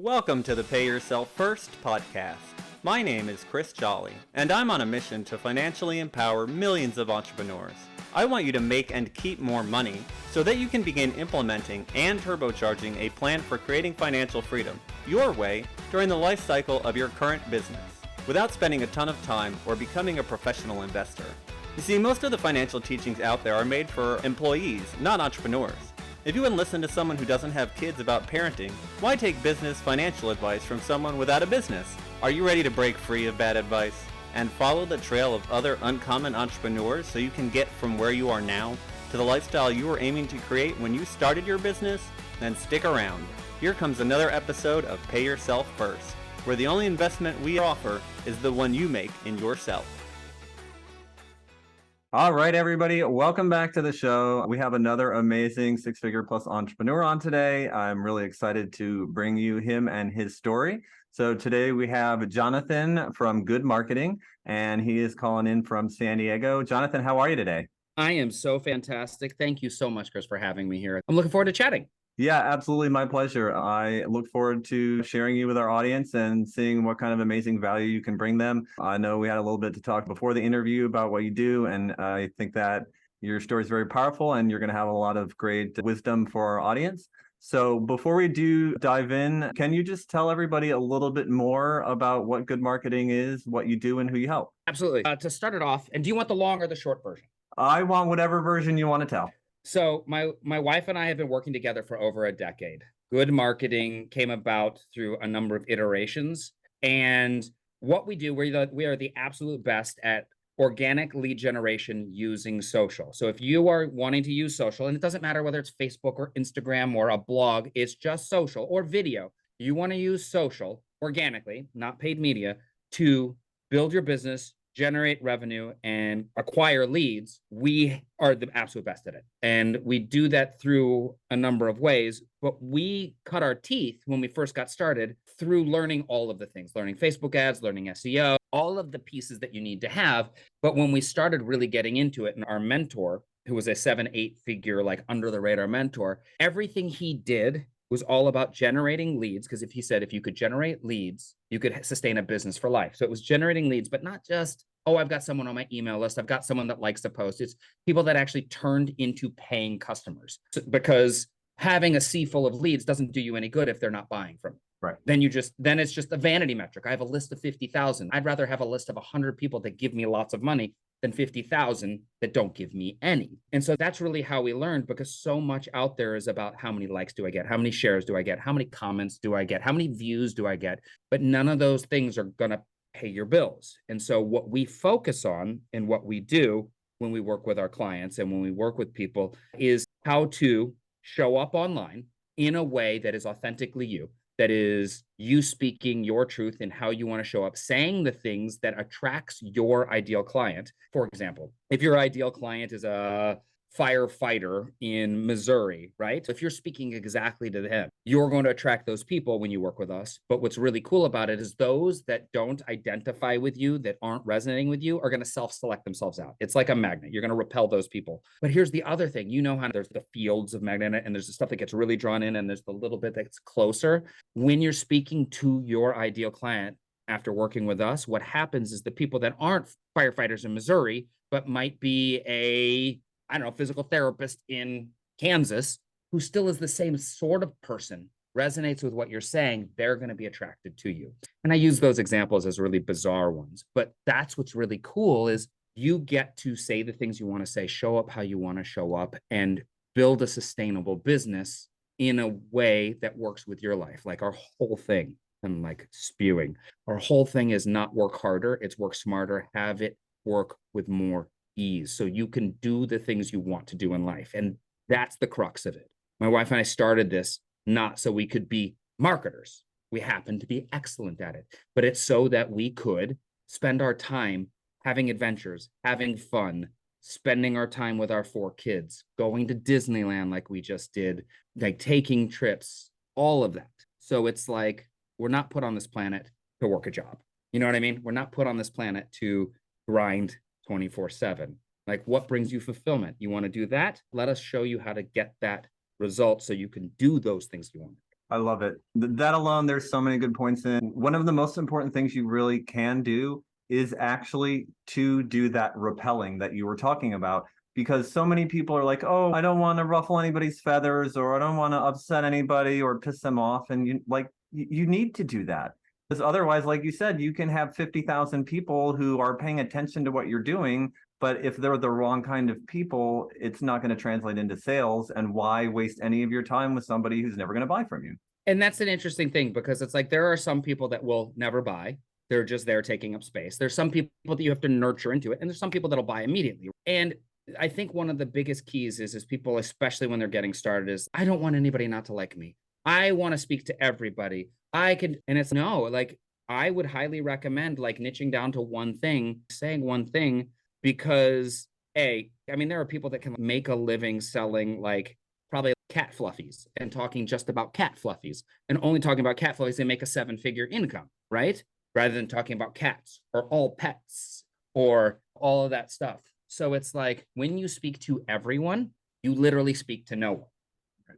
Welcome to the Pay Yourself First podcast. My name is Chris Jolly, and I'm on a mission to financially empower millions of entrepreneurs. I want you to make and keep more money so that you can begin implementing and turbocharging a plan for creating financial freedom your way during the life cycle of your current business without spending a ton of time or becoming a professional investor. You see, most of the financial teachings out there are made for employees, not entrepreneurs. If you wouldn't listen to someone who doesn't have kids about parenting, why take business financial advice from someone without a business? Are you ready to break free of bad advice and follow the trail of other uncommon entrepreneurs so you can get from where you are now to the lifestyle you were aiming to create when you started your business? Then stick around. Here comes another episode of Pay Yourself First, where the only investment we offer is the one you make in yourself. All right, everybody, welcome back to the show. We have another amazing six-figure plus entrepreneur on today. I'm really excited to bring you him and his story. So today we have Johnathan from Guud Marketing, and he is calling in from San Diego. Johnathan, how are you today? I am so fantastic. Thank you so much, Chris, for having me here. I'm looking forward to chatting. Yeah, absolutely. My pleasure. I look forward to sharing you with our audience and seeing what kind of amazing value you can bring them. I know we had a little bit to talk before the interview about what you do, and I think that your story is very powerful and you're going to have a lot of great wisdom for our audience. So before we do dive in, can you just tell everybody a little bit more about what Guud Marketing is, what you do, and who you help? Absolutely. To start it off, and do you want the long or the short version? I want whatever version you want to tell. So my wife and I have been working together for over a decade. Guud Marketing came about through a number of iterations. And what we do, we are the absolute best at organic lead generation using social. So if you are wanting to use social, and it doesn't matter whether it's Facebook or Instagram or a blog, it's just social or video. You want to use social organically, not paid media, to build your business, generate revenue, and acquire leads. We are the absolute best at it. And we do that through a number of ways, but we cut our teeth when we first got started through learning all of the things, learning Facebook ads, learning SEO, all of the pieces that you need to have. But when we started really getting into it, and our mentor, who was a 7-8 figure, like under the radar mentor, everything he did was all about generating leads. Because if you could generate leads, you could sustain a business for life. So it was generating leads, but not just, oh, I've got someone on my email list, I've got someone that likes to post. It's people that actually turned into paying customers. Because having a sea full of leads doesn't do you any good if they're not buying from you. Right. Then it's just a vanity metric. I have a list of 50,000. I'd rather have a list of 100 people that give me lots of money than 50,000 that don't give me any. And so that's really how we learned, because so much out there is about how many likes do I get? How many shares do I get? How many comments do I get? How many views do I get? But none of those things are going to pay your bills. And so what we focus on and what we do when we work with our clients and when we work with people is how to show up online in a way that is authentically you. That is you speaking your truth and how you want to show up, saying the things that attracts your ideal client. For example, if your ideal client is a firefighter in Missouri, right? If you're speaking exactly to them, you're going to attract those people when you work with us. But what's really cool about it is those that don't identify with you, that aren't resonating with you, are going to self-select themselves out. It's like a magnet. You're going to repel those people. But here's the other thing. You know how there's the fields of magnet, and there's the stuff that gets really drawn in, and there's the little bit that's closer. When you're speaking to your ideal client after working with us, what happens is the people that aren't firefighters in Missouri, but might be physical therapist in Kansas, who still is the same sort of person, resonates with what you're saying, they're going to be attracted to you. And I use those examples as really bizarre ones, but that's what's really cool is you get to say the things you want to say, show up how you want to show up, and build a sustainable business in a way that works with your life. Like our whole thing, and like spewing, our whole thing is not work harder, it's work smarter, have it work with more ease so you can do the things you want to do in life. And that's the crux of it. My wife and I started this not so we could be marketers. We happen to be excellent at it, but it's so that we could spend our time having adventures, having fun, spending our time with our 4 kids, going to Disneyland like we just did, like taking trips, all of that. So it's like, we're not put on this planet to work a job. You know what I mean? We're not put on this planet to grind 24/7. Like, what brings you fulfillment? You want to do that? Let us show you how to get that result so you can do those things you want. I love it. That alone, there's so many good points in. One of the most important things you really can do is actually to do that repelling that you were talking about. Because so many people are like, oh, I don't want to ruffle anybody's feathers, or I don't want to upset anybody or piss them off. And you need to do that. Because otherwise, like you said, you can have 50,000 people who are paying attention to what you're doing. But if they're the wrong kind of people, it's not going to translate into sales. And why waste any of your time with somebody who's never going to buy from you? And that's an interesting thing, because it's like there are some people that will never buy. They're just there taking up space. There's some people that you have to nurture into it, and there's some people that'll buy immediately. And I think one of the biggest keys is people, especially when they're getting started, is I don't want anybody not to like me. I want to speak to everybody. And it's no, like I would highly recommend like niching down to one thing, saying one thing, because I mean, there are people that can make a living selling like probably cat fluffies and talking just about cat fluffies and only talking about cat fluffies. They make a 7-figure income, right? Rather than talking about cats or all pets or all of that stuff. So it's like when you speak to everyone, you literally speak to no one.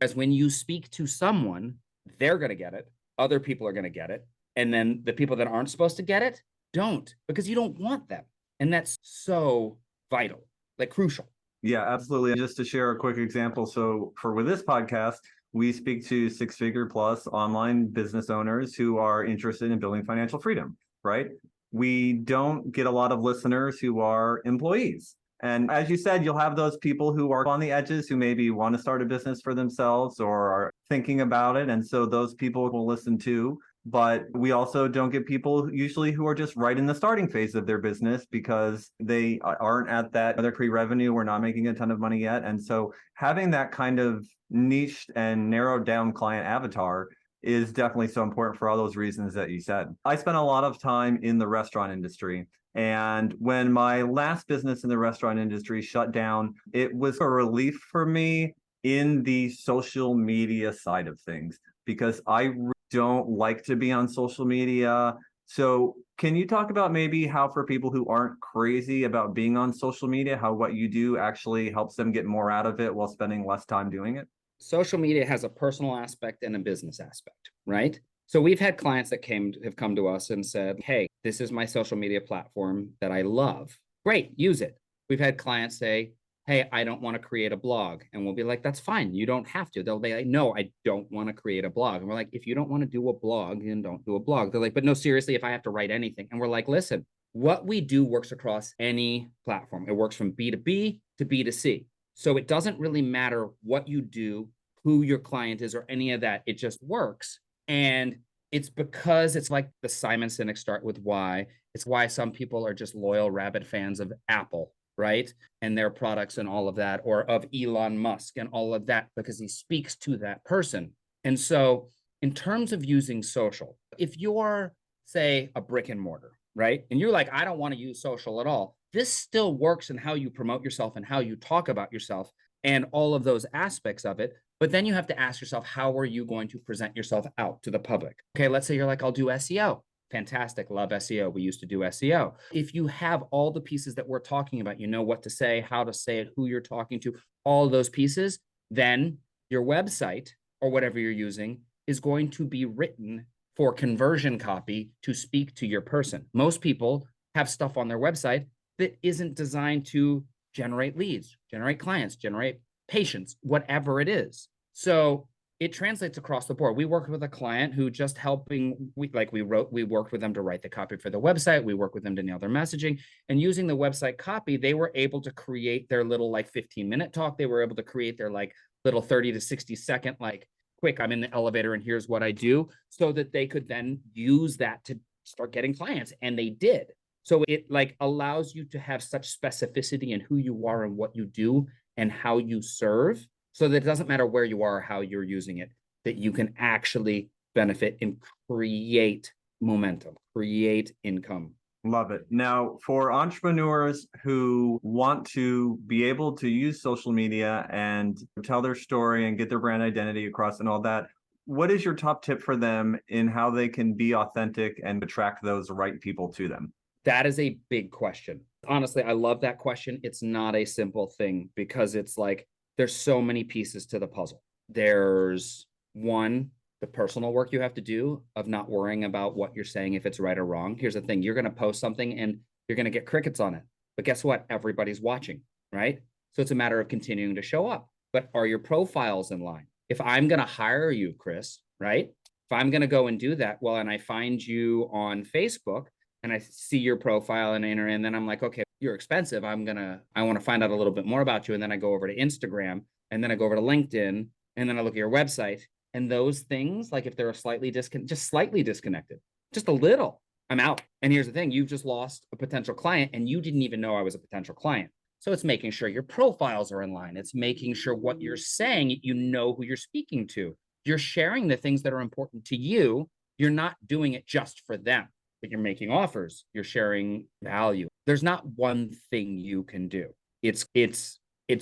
As when you speak to someone, they're going to get it. Other people are going to get it. And then the people that aren't supposed to get it don't, because you don't want them. And that's so vital, like crucial. Yeah, absolutely. Just to share a quick example. So with this podcast, we speak to 6-figure plus online business owners who are interested in building financial freedom, right? We don't get a lot of listeners who are employees. And as you said, you'll have those people who are on the edges who maybe want to start a business for themselves or are thinking about it. And so those people will listen too. But we also don't get people usually who are just right in the starting phase of their business because they aren't at that, they're pre-revenue, we're not making a ton of money yet. And so having that kind of niche and narrowed down client avatar is definitely so important for all those reasons that you said. I spent a lot of time in the restaurant industry. And when my last business in the restaurant industry shut down, it was a relief for me in the social media side of things because I don't like to be on social media. So can you talk about maybe how for people who aren't crazy about being on social media, how what you do actually helps them get more out of it while spending less time doing it? Social media has a personal aspect and a business aspect, right? So we've had clients that have come to us and said, hey, this is my social media platform that I love. Great, use it. We've had clients say, hey, I don't want to create a blog. And we'll be like, that's fine. You don't have to. They'll be like, no, I don't want to create a blog. And we're like, if you don't want to do a blog, then don't do a blog. They're like, but no, seriously, if I have to write anything. And we're like, listen, what we do works across any platform. It works from B2B to B2C. So it doesn't really matter what you do, who your client is, or any of that. It just works. And it's because it's like the Simon Sinek start with why. It's why some people are just loyal, rabid fans of Apple, right? And their products and all of that, or of Elon Musk and all of that, because he speaks to that person. And so in terms of using social, if you're, say, a brick and mortar, right? And you're like, I don't want to use social at all. This still works in how you promote yourself and how you talk about yourself and all of those aspects of it. But then you have to ask yourself, how are you going to present yourself out to the public? Okay, let's say you're like, I'll do SEO. Fantastic. Love SEO. We used to do SEO. If you have all the pieces that we're talking about, you know what to say, how to say it, who you're talking to, all of those pieces, then your website or whatever you're using is going to be written for conversion copy to speak to your person. Most people have stuff on their website that isn't designed to generate leads, generate clients, generate patients, whatever it is. So it translates across the board. We worked with a client who just helping, we worked with them to write the copy for the website. We worked with them to nail their messaging, and using the website copy, they were able to create their little like 15-minute talk. They were able to create their like little 30 to 60 second, like quick, I'm in the elevator and here's what I do, so that they could then use that to start getting clients. And they did. So it like allows you to have such specificity in who you are and what you do and how you serve, so that it doesn't matter where you are or how you're using it, that you can actually benefit and create momentum, create income. Love it. Now, for entrepreneurs who want to be able to use social media and tell their story and get their brand identity across and all that, what is your top tip for them in how they can be authentic and attract those right people to them? That is a big question. Honestly, I love that question. It's not a simple thing because it's like there's so many pieces to the puzzle. There's one, The personal work you have to do of not worrying about what you're saying, if it's right or wrong. Here's the thing. You're going to post something and you're going to get crickets on it. But guess what? Everybody's watching, right? So it's a matter of continuing to show up. But are your profiles in line? If I'm going to hire you, Chris, right? If I'm going to go and do that, well, and I find you on Facebook and I see your profile and enter, and then I'm like, okay, you're expensive. I want to find out a little bit more about you. And then I go over to Instagram, and then I go over to LinkedIn, and then I look at your website. And those things, like if they're slightly disconnected, just a little, I'm out. And here's the thing, you've just lost a potential client and you didn't even know I was a potential client. So it's making sure your profiles are in line. It's making sure what you're saying, you know who you're speaking to. You're sharing the things that are important to you. You're not doing it just for them, but you're making offers. You're sharing value. There's not one thing you can do. It's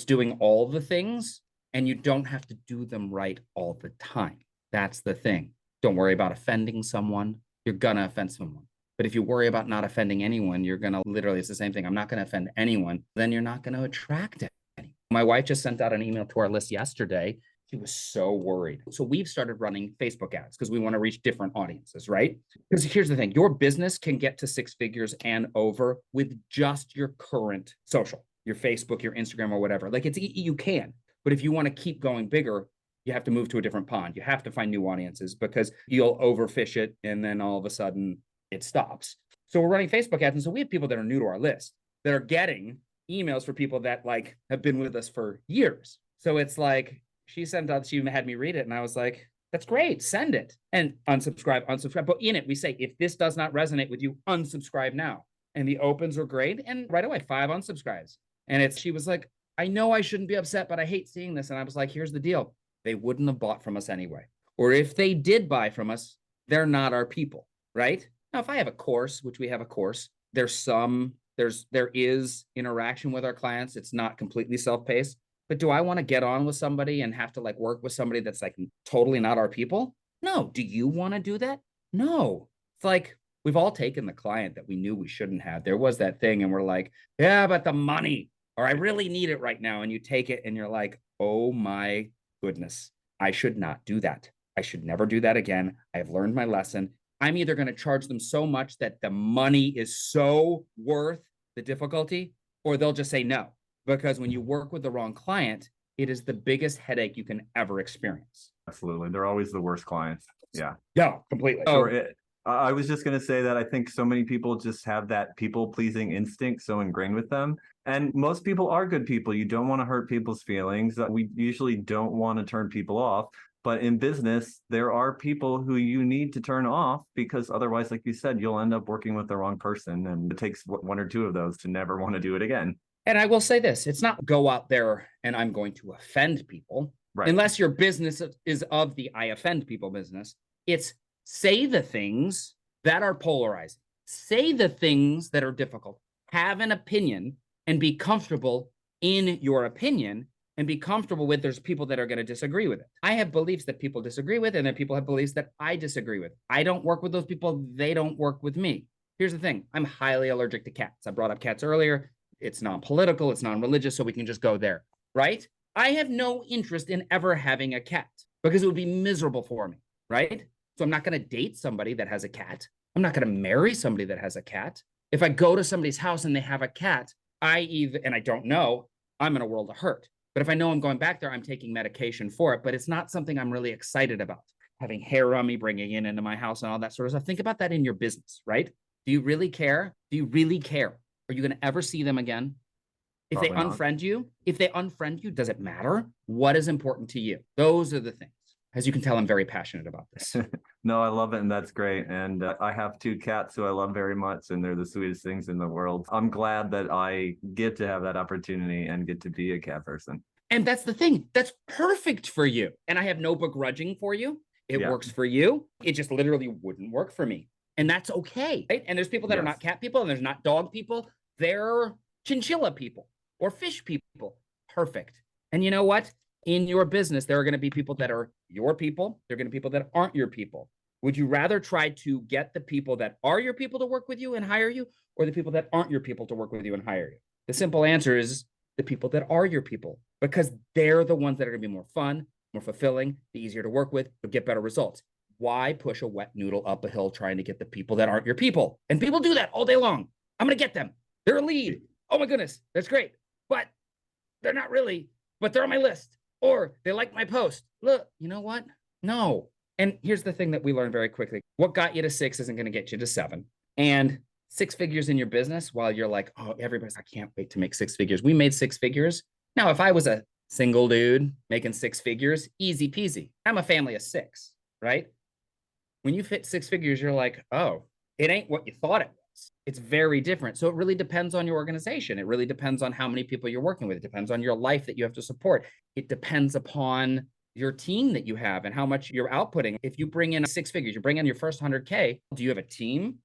doing all the things, and you don't have to do them right all the time. That's the thing. Don't worry about offending someone. You're gonna offend someone. But if you worry about not offending anyone, you're going to literally, it's the same thing. I'm not going to offend anyone. Then you're not going to attract anyone. My wife just sent out an email to our list yesterday. She was so worried. So we've started running Facebook ads because we want to reach different audiences, right? Because here's the thing, your business can get to 6 figures and over with just your current social, your Facebook, your Instagram, or whatever. Like you can. But if you want to keep going bigger, you have to move to a different pond. You have to find new audiences because you'll overfish it. And then all of a sudden, it stops. So we're running Facebook ads. And so we have people that are new to our list that are getting emails for people that like have been with us for years. So it's like, she had me read it. And I was like, that's great. Send it and unsubscribe. But in it, we say, if this does not resonate with you, unsubscribe now. And the opens were great. And right away, 5 unsubscribes. And she was like, I know I shouldn't be upset, but I hate seeing this. And I was like, here's the deal. They wouldn't have bought from us anyway. Or if they did buy from us, they're not our people, right? Now, if I have a course, which we have a course, there is interaction with our clients. It's not completely self-paced, but do I want to get on with somebody and have to like work with somebody that's like totally not our people? No. Do you want to do that? No. It's like, we've all taken the client that we knew we shouldn't have. There was that thing and we're like, yeah, but the money, or I really need it right now. And you take it and you're like, oh my goodness, I should not do that. I should never do that again. I've learned my lesson. I'm either going to charge them so much that the money is so worth the difficulty, or they'll just say no. Because when you work with the wrong client, it is the biggest headache you can ever experience. Absolutely. They're always the worst clients. Yeah. Yeah, completely. Sure. I was just going to say that I think so many people just have that people-pleasing instinct so ingrained with them. And most people are good people. You don't want to hurt people's feelings. We usually don't want to turn people off. But in business, there are people who you need to turn off because otherwise, like you said, you'll end up working with the wrong person. And it takes 1 or 2 of those to never want to do it again. And I will say this, it's not go out there and I'm going to offend people. Right. Unless your business is of the I offend people business. It's say the things that are polarizing. Say the things that are difficult. Have an opinion and be comfortable in your opinion. And be comfortable with there's people that are going to disagree with it. I have beliefs that people disagree with, and then people have beliefs that I disagree with. I don't work with those people. They don't work with me. Here's the thing. I'm highly allergic to cats. I brought up cats earlier. It's non-political. It's non-religious, so we can just go there, right? I have no interest in ever having a cat because it would be miserable for me, right? So I'm not going to date somebody that has a cat. I'm not going to marry somebody that has a cat. If I go to somebody's house and they have a cat, and I don't know, I'm in a world of hurt. But if I know I'm going back there, I'm taking medication for it, but it's not something I'm really excited about. Having hair on me, bringing it into my house and all that sort of stuff. Think about that in your business, right? Do you really care? Do you really care? Are you going to ever see them again? If they unfriend you, does it matter? What is important to you? Those are the things. As you can tell, I'm very passionate about this. No, I love it. And that's great. And I have 2 cats who I love very much. And they're the sweetest things in the world. I'm glad that I get to have that opportunity and get to be a cat person. And that's the thing. That's perfect for you. And I have no begrudging for you. It works for you. It just literally wouldn't work for me. And that's okay. Right? And there's people that are not cat people and there's not dog people. They're chinchilla people or fish people. Perfect. And you know what? In your business, there are going to be people that are your people. There are going to be people that aren't your people. Would you rather try to get the people that are your people to work with you and hire you, or the people that aren't your people to work with you and hire you? The simple answer is the people that are your people, because they're the ones that are going to be more fun, more fulfilling, the easier to work with, you'll get better results. Why push a wet noodle up a hill trying to get the people that aren't your people? And people do that all day long. I'm going to get them. They're a lead. Oh my goodness, that's great. But they're not really, but they're on my list. Or they like my post. Look, you know what? No. And here's the thing that we learned very quickly. What got you to 6 isn't going to get you to 7. And 6 figures in your business, while you're like, oh, everybody's, I can't wait to make 6 figures. We made 6 figures. Now, if I was a single dude making 6 figures, easy peasy. I'm a family of 6, right? When you fit 6 figures, you're like, oh, it ain't what you thought it was. It's very different. So it really depends on your organization. It really depends on how many people you're working with. It depends on your life that you have to support. It depends upon your team that you have and how much you're outputting. If you bring in 6 figures, you bring in your first 100K, do you have a team?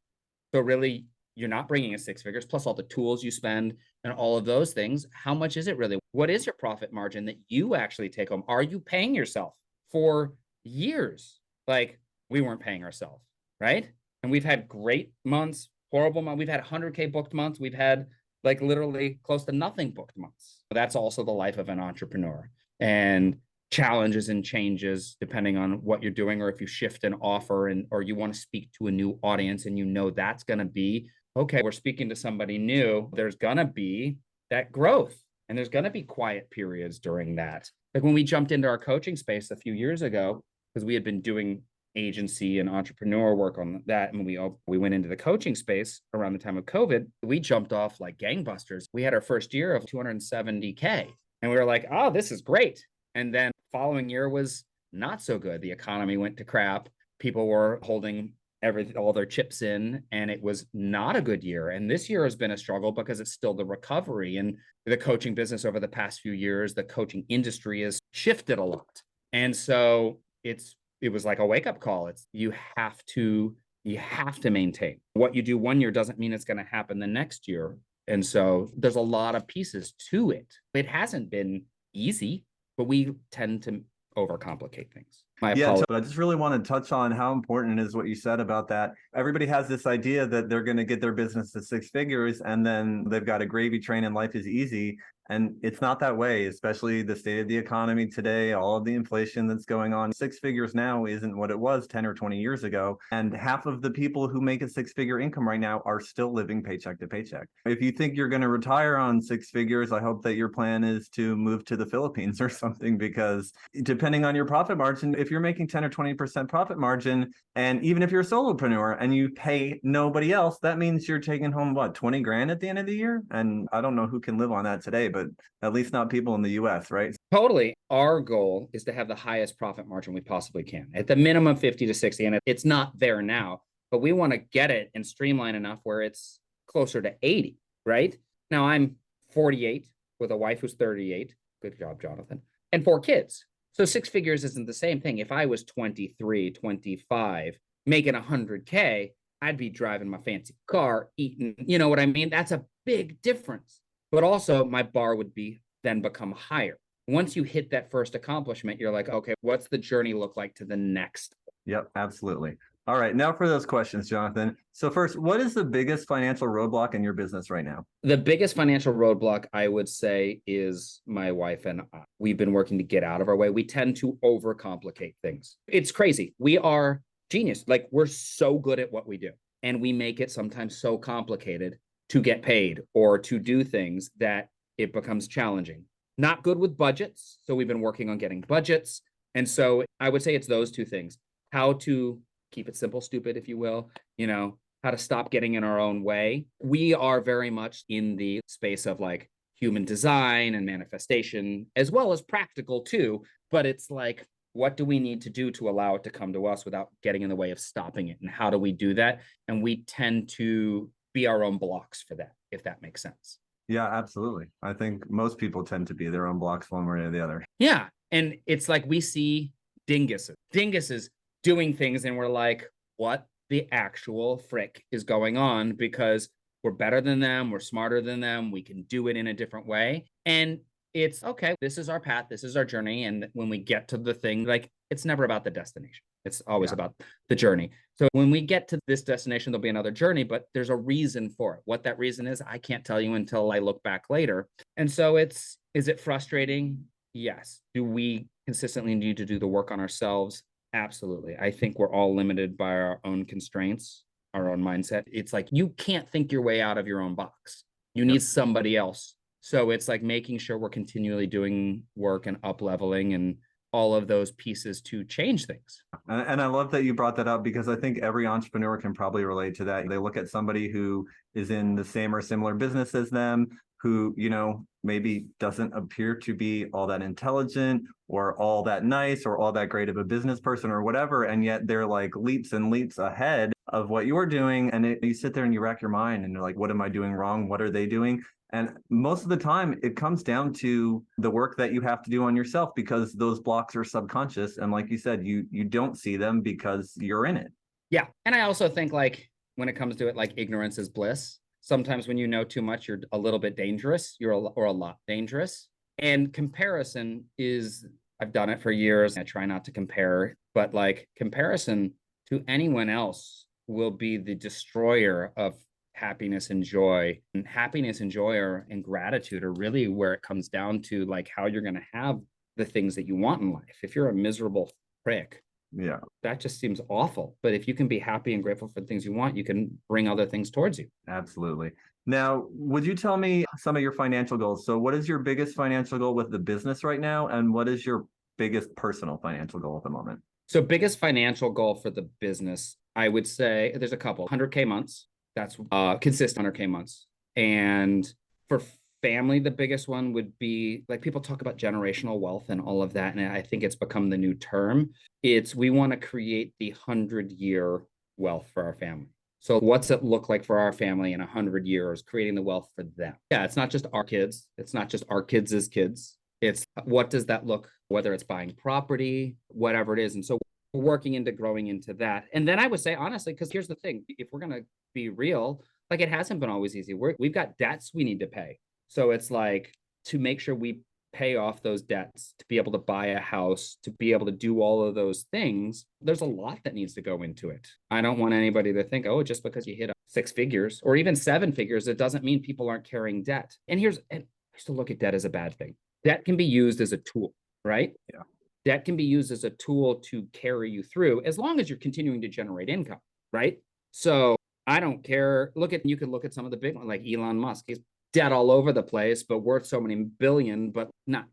So really, you're not bringing in 6 figures, plus all the tools you spend and all of those things. How much is it really? What is your profit margin that you actually take home? Are you paying yourself? For years, like we weren't paying ourselves, right? And we've had great months, horrible months. We've had 100K booked months. We've had like literally close to nothing booked months. That's also the life of an entrepreneur, and challenges and changes depending on what you're doing, or if you shift an offer and or you want to speak to a new audience and you know that's going to be okay, we're speaking to somebody new, there's going to be that growth and there's going to be quiet periods during that. Like when we jumped into our coaching space a few years ago, because we had been doing agency and entrepreneur work on that, and we went into the coaching space around the time of COVID, we jumped off like gangbusters. We had our first year of 270K and we were like, oh, this is great. And then following year was not so good. The economy went to crap. People were holding all their chips in, and it was not a good year. And this year has been a struggle because it's still the recovery. And the coaching business over the past few years, the coaching industry has shifted a lot. And so it was like a wake-up call. It's you have to maintain. What you do one year doesn't mean it's going to happen the next year. And so there's a lot of pieces to it. It hasn't been easy, but we tend to overcomplicate things. Yeah, but I just really want to touch on how important it is what you said about that. Everybody has this idea that they're going to get their business to 6 figures and then they've got a gravy train and life is easy. And it's not that way, especially the state of the economy today, all of the inflation that's going on. 6 figures now isn't what it was 10 or 20 years ago. And half of the people who make a 6-figure income right now are still living paycheck to paycheck. If you think you're going to retire on 6 figures, I hope that your plan is to move to the Philippines or something, because depending on your profit margin, if you're making 10 or 20% profit margin, and even if you're a solopreneur and you pay nobody else, that means you're taking home, what, 20 grand at the end of the year? And I don't know who can live on that today, but at least not people in the US, right? Totally. Our goal is to have the highest profit margin we possibly can, at the minimum 50 to 60. And it's not there now, but we want to get it and streamline enough where it's closer to 80, right? Now I'm 48 with a wife who's 38. Good job, Jonathan. And 4 kids. So 6 figures isn't the same thing. If I was 23, 25, making 100K, I'd be driving my fancy car, eating, you know what I mean? That's a big difference. But also my bar would then become higher. Once you hit that first accomplishment, you're like, okay, what's the journey look like to the next? Yep, absolutely. All right, now for those questions, Jonathan. So first, what is the biggest financial roadblock in your business right now? The biggest financial roadblock, I would say, is my wife and I. We've been working to get out of our way. We tend to overcomplicate things. It's crazy. We are genius. Like, we're so good at what we do, and we make it sometimes so complicated to get paid or to do things that it becomes challenging. Not good with budgets. So we've been working on getting budgets. And so I would say it's those 2 things. How to keep it simple, stupid, if you will, how to stop getting in our own way. We are very much in the space of like human design and manifestation, as well as practical too. But it's like, what do we need to do to allow it to come to us without getting in the way of stopping it? And how do we do that? And we tend to be our own blocks for that, if that makes sense. Yeah, absolutely. I think most people tend to be their own blocks one way or the other. Yeah. And it's like we see dinguses doing things and we're like, what the actual frick is going on? Because we're better than them. We're smarter than them. We can do it in a different way. And it's okay. This is our path. This is our journey. And when we get to the thing, like, it's never about the destination. It's always about the journey. So when we get to this destination, there'll be another journey, but there's a reason for it. What that reason is, I can't tell you until I look back later. And so is it frustrating? Yes. Do we consistently need to do the work on ourselves? Absolutely. I think we're all limited by our own constraints, our own mindset. It's like you can't think your way out of your own box. You Yep. need somebody else. So it's like making sure we're continually doing work and up leveling and all of those pieces to change things. And I love that you brought that up because I think every entrepreneur can probably relate to that. They look at somebody who is in the same or similar business as them, who, maybe doesn't appear to be all that intelligent or all that nice or all that great of a business person or whatever. And yet they're like leaps and leaps ahead of what you're doing. And you sit there and you rack your mind and you're like, what am I doing wrong? What are they doing? And most of the time, it comes down to the work that you have to do on yourself because those blocks are subconscious. And like you said, you don't see them because you're in it. Yeah. And I also think like when it comes to it, like ignorance is bliss. Sometimes when you know too much, you're a little bit dangerous. Or a lot dangerous. And comparison is, I've done it for years. I try not to compare, but like comparison to anyone else will be the destroyer of happiness and joy. And happiness and joy and gratitude are really where it comes down to like how you're going to have the things that you want in life. If you're a miserable prick, Yeah, that just seems awful. But if you can be happy and grateful for the things you want, you can bring other things towards you. absolutely. Now, would you tell me some of your financial goals? So, what is your biggest financial goal with the business right now? And what is your biggest personal financial goal at the moment? So, biggest financial goal for the business, I would say there's a couple 100K months. That's consistent 100K months. And for family, the biggest one would be like people talk about generational wealth and all of that. And I think it's become the new term. We want to create the 100-year wealth for our family. So what's it look like for our family in 100 years, creating the wealth for them? Yeah, it's not just our kids. It's not just our kids' kids. It's what does that look, whether it's buying property, whatever it is. And so we're working into growing into that. And then I would say, honestly, because here's the thing, if we're going to be real, like it hasn't been always easy. We've got debts we need to pay. So it's like to make sure we pay off those debts, to be able to buy a house, to be able to do all of those things, there's a lot that needs to go into it. I don't want anybody to think, oh, just because you hit 6 figures or even 7 figures, it doesn't mean people aren't carrying debt. And I used to look at debt as a bad thing. Debt can be used as a tool, right? Yeah. Debt can be used as a tool to carry you through as long as you're continuing to generate income, right? So I don't care. You can look at some of the big ones like Elon Musk. He's debt all over the place, but worth so many billion, but not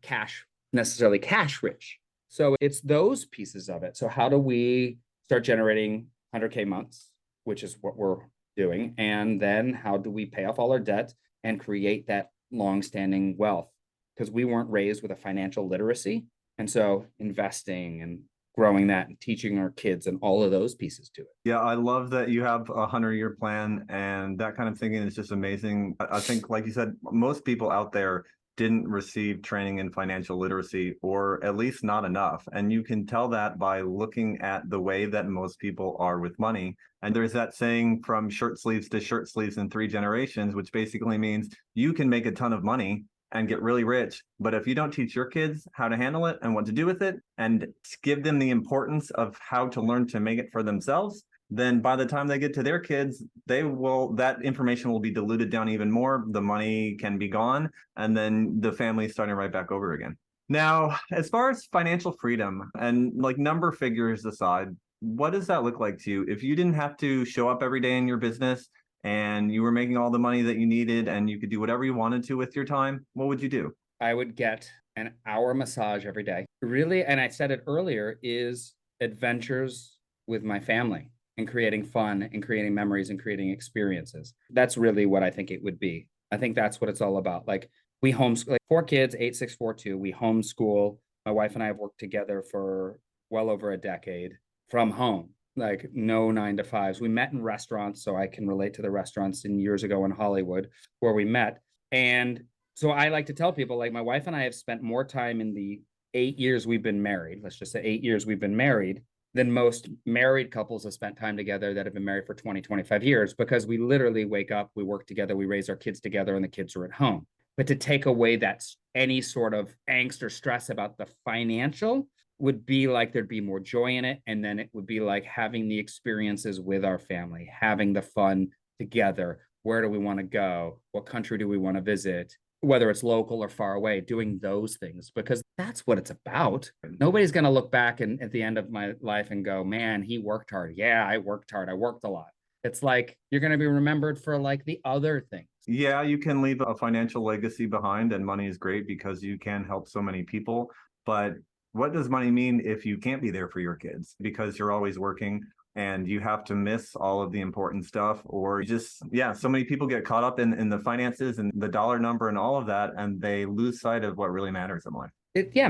necessarily cash rich. So it's those pieces of it. So how do we start generating 100K months, which is what we're doing? And then how do we pay off all our debt and create that long-standing wealth? Because we weren't raised with a financial literacy. And so investing and growing that and teaching our kids and all of those pieces to it. Yeah, I love that you have a 100-year plan and that kind of thinking is just amazing. I think, like you said, most people out there didn't receive training in financial literacy, or at least not enough. And you can tell that by looking at the way that most people are with money. And there's that saying, from shirt sleeves to shirt sleeves in 3 generations, which basically means you can make a ton of money and get really rich. But if you don't teach your kids how to handle it and what to do with it and give them the importance of how to learn to make it for themselves, then by the time they get to their kids, that information will be diluted down even more. The money can be gone, and then the family's starting right back over again. Now, as far as financial freedom and like number figures aside, what does that look like to you? If you didn't have to show up every day in your business and you were making all the money that you needed and you could do whatever you wanted to with your time, what would you do? I would get an hour massage every day. Really, and I said it earlier, is adventures with my family and creating fun and creating memories and creating experiences. That's really what I think it would be. I think that's what it's all about. Like we homeschool, like 4 kids, 8, 6, 4, 2. We homeschool. My wife and I have worked together for well over a decade from home. Like no 9 to 5s. We met in restaurants, so I can relate to the restaurants in years ago in Hollywood where we met. And so I like to tell people, like my wife and I have spent more time in the 8 years we've been married, let's just say 8 years we've been married, than most married couples have spent time together that have been married for 20, 25 years, because we literally wake up, we work together, we raise our kids together, and the kids are at home. But to take away that any sort of angst or stress about the financial would be like there'd be more joy in it. And then it would be like having the experiences with our family, having the fun together. Where do we want to go? What country do we want to visit? whether it's local or far away, doing those things, because that's what it's about. Nobody's going to look back and at the end of my life and go, man, he worked hard. Yeah, I worked hard. I worked a lot. It's like you're going to be remembered for like the other things. Yeah, you can leave a financial legacy behind, and money is great because you can help so many people. But what does money mean if you can't be there for your kids because you're always working and you have to miss all of the important stuff? Or just, yeah, so many people get caught up in the finances and the dollar number and all of that, and they lose sight of what really matters in life.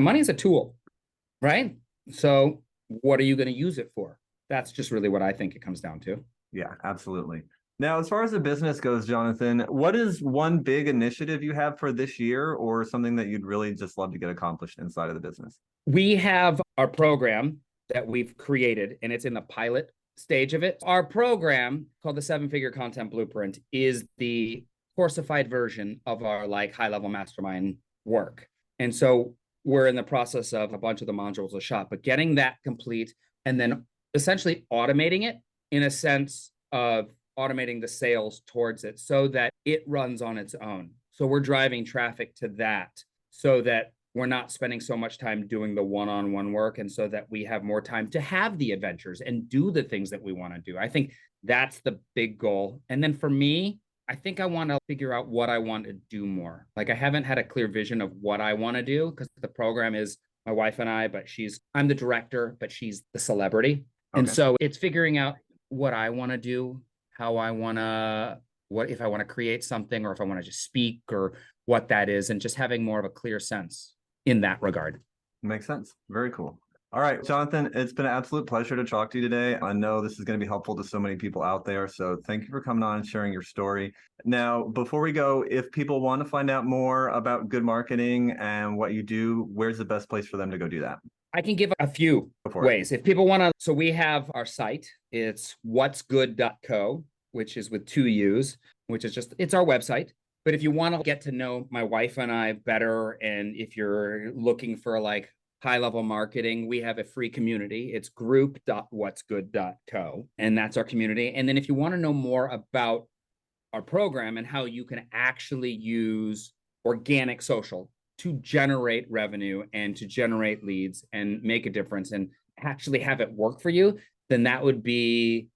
Money is a tool, right? So what are you going to use it for? That's just really what I think it comes down to. Yeah, absolutely. Now, as far as the business goes, Johnathan, what is one big initiative you have for this year or something that you'd really just love to get accomplished inside of the business? We have our program that we've created, and it's in the pilot stage of it. Our program, called the 7-Figure Content Blueprint, is the coursified version of our like high-level mastermind work. And so we're in the process of a bunch of the modules of shot, but getting that complete and then essentially automating it in a sense of automating the sales towards it so that it runs on its own. So we're driving traffic to that so that we're not spending so much time doing the one-on-one work, and so that we have more time to have the adventures and do the things that we want to do. I think that's the big goal. And then for me, I think I want to figure out what I want to do more. Like I haven't had a clear vision of what I want to do because the program is my wife and I, but I'm the director, but she's the celebrity. Okay. And so it's figuring out what I want to do, how I want to, what if I want to create something or if I want to just speak or what that is, and just having more of a clear sense in that regard. Makes sense. Very cool. All right, Johnathan, it's been an absolute pleasure to talk to you today. I know this is going to be helpful to so many people out there. So thank you for coming on and sharing your story. Now, before we go, if people want to find out more about Guud Marketing and what you do, where's the best place for them to go do that? I can give a few ways. If people want to, so we have our site. It's whatsgood.co, which is with 2 U's, which is just, it's our website. But if you want to get to know my wife and I better, and if you're looking for like high-level marketing, we have a free community. It's group.whatsgood.co, and that's our community. And then if you want to know more about our program and how you can actually use organic social to generate revenue and to generate leads and make a difference and actually have it work for you, then that would be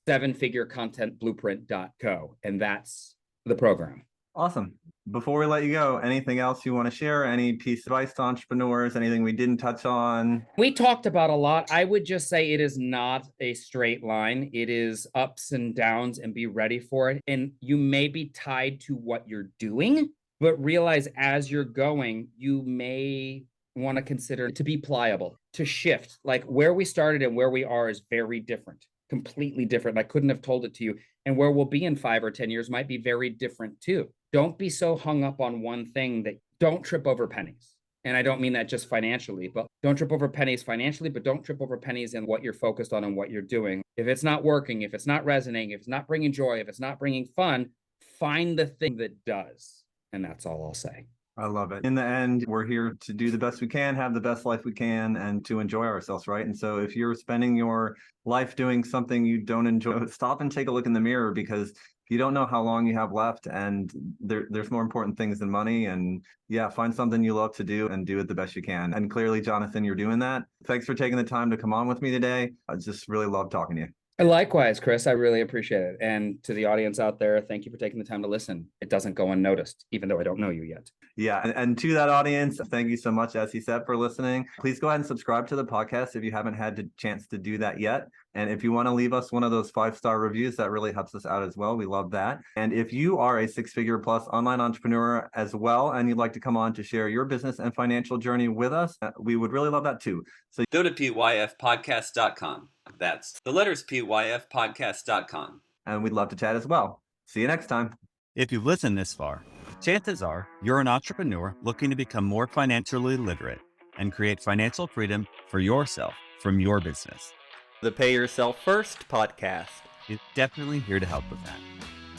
7figurecontentblueprint.co, and that's the program. Awesome. Before we let you go, anything else you want to share? Any piece of advice to entrepreneurs? Anything we didn't touch on? We talked about a lot. I would just say it is not a straight line. It is ups and downs, and be ready for it. And you may be tied to what you're doing, but realize as you're going, you may want to consider to be pliable, to shift. Like where we started and where we are is very different, completely different. I couldn't have told it to you. And where we'll be in 5 or 10 years might be very different too. Don't be so hung up on one thing that don't trip over pennies. And I don't mean that just financially, but don't trip over pennies financially, but don't trip over pennies in what you're focused on and what you're doing. If it's not working, if it's not resonating, if it's not bringing joy, if it's not bringing fun, find the thing that does. And that's all I'll say. I love it. In the end, we're here to do the best we can, have the best life we can, and to enjoy ourselves, right? And so if you're spending your life doing something you don't enjoy, stop and take a look in the mirror, because you don't know how long you have left, and there's more important things than money. And yeah, find something you love to do and do it the best you can. And clearly, Johnathan, you're doing that. Thanks for taking the time to come on with me today. I just really love talking to you. Likewise, Chris, I really appreciate it. And to the audience out there, thank you for taking the time to listen. It doesn't go unnoticed, even though I don't know you yet. Yeah. And to that audience, thank you so much, as he said, for listening. Please go ahead and subscribe to the podcast if you haven't had the chance to do that yet. And if you want to leave us one of those 5-star reviews, that really helps us out as well. We love that. And if you are a 6-figure plus online entrepreneur as well, and you'd like to come on to share your business and financial journey with us, we would really love that too. So go to pyfpodcast.com. That's the letters pyfpodcast.com. And we'd love to chat as well. See you next time. If you've listened this far, chances are you're an entrepreneur looking to become more financially literate and create financial freedom for yourself from your business. The Pay Yourself First podcast is definitely here to help with that.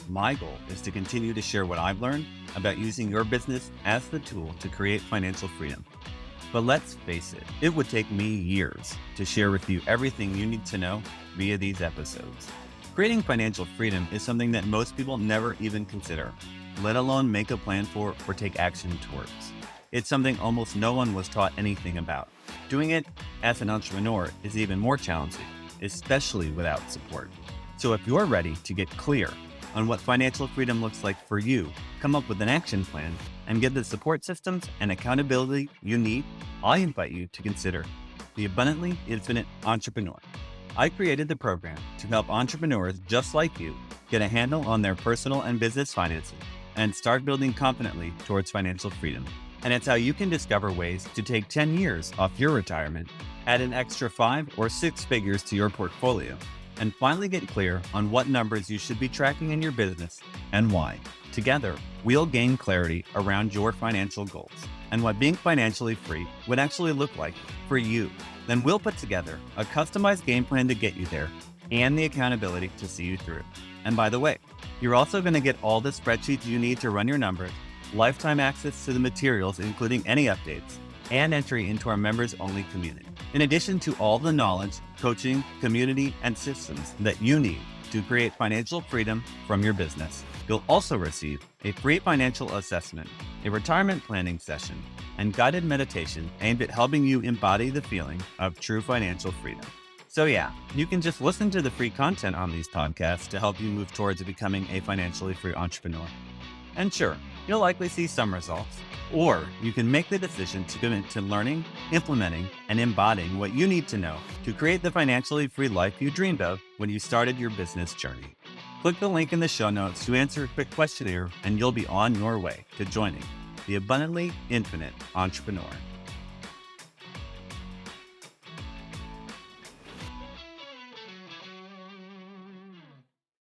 My goal is to continue to share what I've learned about using your business as the tool to create financial freedom. But let's face it, it would take me years to share with you everything you need to know via these episodes. Creating financial freedom is something that most people never even consider. let alone make a plan for or take action towards. It's something almost no one was taught anything about. Doing it as an entrepreneur is even more challenging, especially without support. So if you're ready to get clear on what financial freedom looks like for you, come up with an action plan, and get the support systems and accountability you need, I invite you to consider the Abundantly Infinite Entrepreneur. I created the program to help entrepreneurs just like you get a handle on their personal and business finances and start building confidently towards financial freedom. And it's how you can discover ways to take 10 years off your retirement, add an extra 5 or 6 figures to your portfolio, and finally get clear on what numbers you should be tracking in your business and why. Together, we'll gain clarity around your financial goals and what being financially free would actually look like for you. Then we'll put together a customized game plan to get you there and the accountability to see you through. And by the way, you're also going to get all the spreadsheets you need to run your numbers, lifetime access to the materials, including any updates, and entry into our members-only community. In addition to all the knowledge, coaching, community, and systems that you need to create financial freedom from your business, you'll also receive a free financial assessment, a retirement planning session, and guided meditation aimed at helping you embody the feeling of true financial freedom. So yeah, you can just listen to the free content on these podcasts to help you move towards becoming a financially free entrepreneur. And sure, you'll likely see some results, or you can make the decision to commit to learning, implementing, and embodying what you need to know to create the financially free life you dreamed of when you started your business journey. Click the link in the show notes to answer a quick questionnaire, and you'll be on your way to joining the Abundantly Infinite Entrepreneur.